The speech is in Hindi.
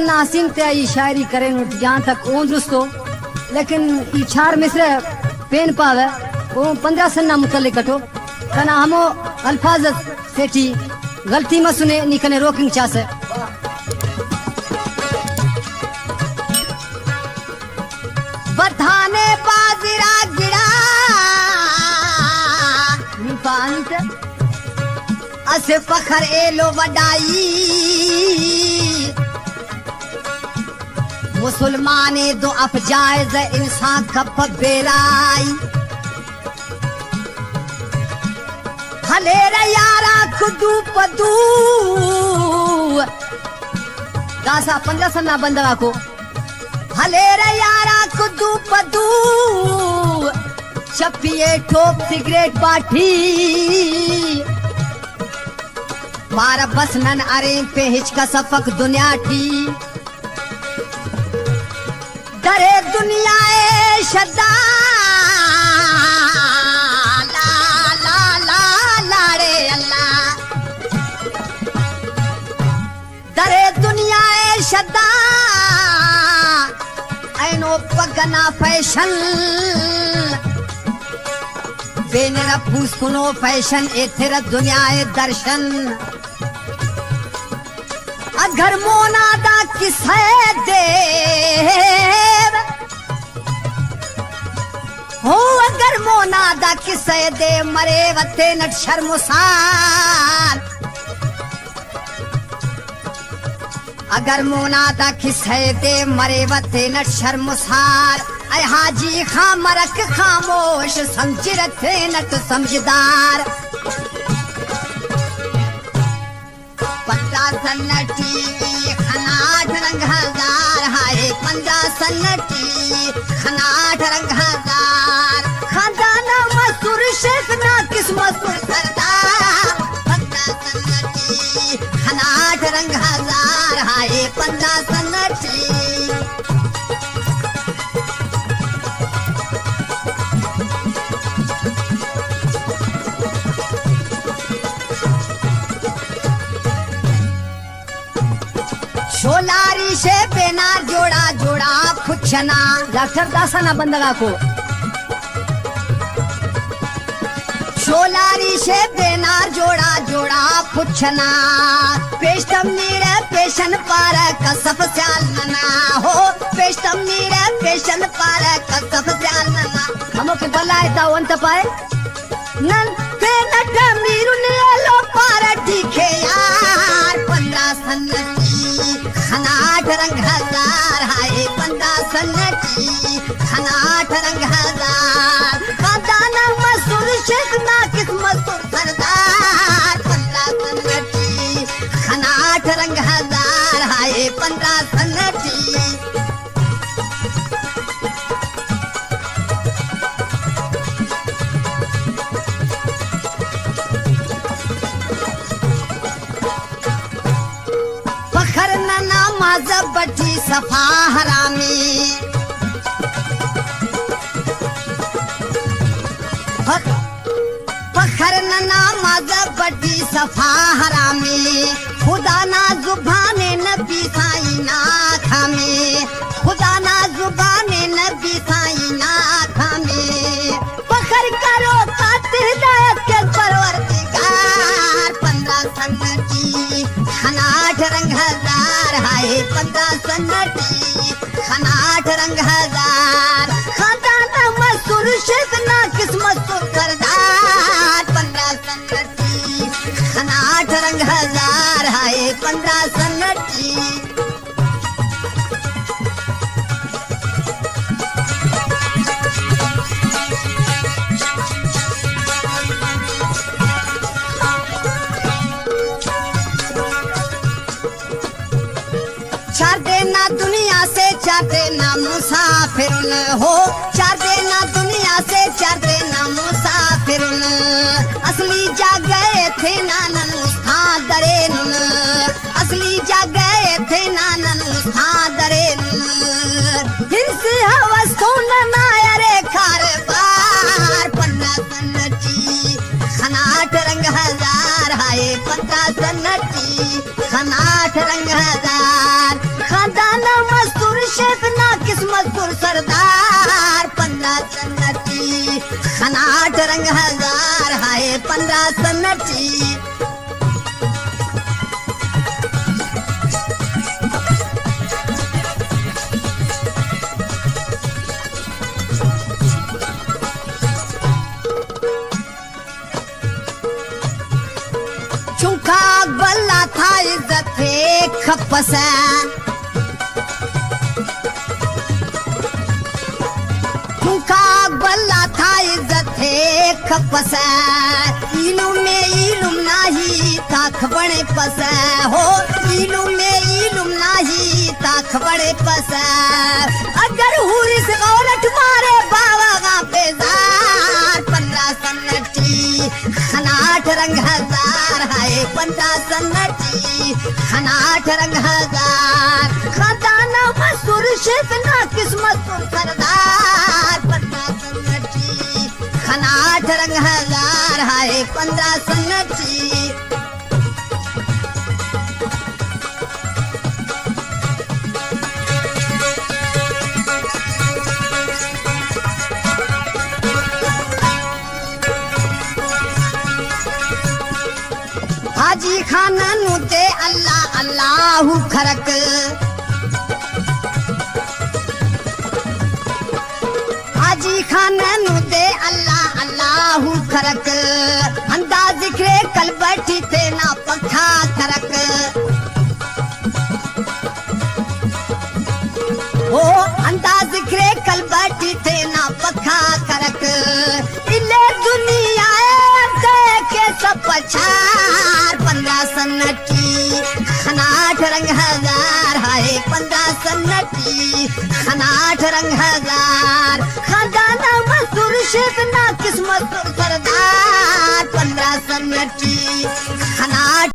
नासिंग ते आई शायरी करें जहाँ तक ओं दोस्तों, लेकिन ई छार मिसरे पेन पावे वो 15 सन्ना मुतल्लिक कटो कना हमो अल्फाज सेठी गलती में सुने निकने रोकिंग चासे बधाने बाजरा गिड़ा निपांत असे फखर एलो वडाई मुसलमाने दो अफजाइज इंसान कप बेराई हलेरा यारा खुदू पदू दासा 15 सन्ना बंदगा को हलेरा यारा खुदू पदू चपिए ठोक सिगरेट बाठी मारा बस नन अरे पे हिचका सफक दुनिया ठी करे दुनिया ए शदा ला ला ला ला रे अल्लाह दरे दुनिया ए शदा ऐनो पगना फैशन बेनेरा पूछनो फैशन ए तेरा दुनिया ए दर्शन अगर मोनादा किसे दे हो अगर मोनादा किसे दे मरे वते नट शर्मसार अगर मोनादा किसे दे मरे वते नट शर्मसार ऐ हाजी खां मरक खामोश समझ रखे नट समझदार 15 सन्नटी खनाट रंग हजार हाय 15 सन्नटी खनाट रंग हजार खजाना मसूर शेख ना किस्मत सरदार 15 सन्नटी खनाट रंग हजार हाय 15 सन्नटी शोलारी से बेनार जोड़ा जोड़ा फुच्छना डॉक्टर दासाना बंदगा को शोलारी से बेनार जोड़ा जोड़ा फुच्छना पेशतम नीरे पेशन पार कसफ स्यालना हो पेशतम नीरे पेशन पार कसफ स्यालना हमो के बलाए ता वंत पाए नन पे नट मीरुने लो पार ठीके यार 15 सन्नटी खनाट रंग हजार हाय 15 सन्नटी खनाट रंग हजार खजाना मसूर शेख ना किस्मत सरदार 15 सन्नटी खनाट रंग हजार हाय 15 सन्नटी बटी सफा हरामी फखर नमाज बटी सफा हरामी खुदा ना जुबाने नबी साई ना खामे खुदा ना जुबाने नबी साई ना खामे फखर करो खातिर हिदायत के परवरदिगार 15 सन्नटी खनाट रंग हजार हाय 15 सन्नटी खनाट रंग हजार खजाना मसूर शेख ना किस्मत सरदार 15 सन्नटी खनाट रंग हजार हाय 15 सन्नटी चार देना दुनिया से चार देना मुसाफिरुन हो चार देना दुनिया से चार देना मुसाफिरुन असली जा गए थे नानन उस्ताद दरेनुन असली जा गए थे नानन उस्ताद दरेनुन हिंस हवस कौन नायरे कारबार 15 सन्नटी खनाट रंग हजार हाय 15 सन्नटी खनाट रंग हजार खनाट रंग हजार हाय 15 सन्नटी। चुका बल्ला था इज्जत थे खपस चुका बल्ला था इज्जत थे खपस इलुम में इलुम नाही ताख बड़े पस हो इलुम में इलुम नाही ताख बड़े पस अगर हुरी से औरत मारे बाबा का बेजार 15 सन्नटी खनाट रंग हजार हाय 15 सन्नटी खनाट रंग हजार खजाना मसूर शेतना किस्मत सरदार 15 सन्नटी खनाट रंग हजार हाय 15 सन्नटी। हाजी खाना नुते अल्लाह अल्लाहु खरक हाजी खाना नुते अल्लाह अल्लाहु खरक अंदाज जिक्रे कल बैठी थे ना पखा खरक ओ अंदाज जिक्रे कल बैठी थे ना पखा खरक इले दुनिया के सब पछार 15 सन्नटी खनाट रंग हजार हाय 15 सन्नटी खनाट रंग हजार खजाना मसूर शेतना किस्मत सरदार 15 सन्नटी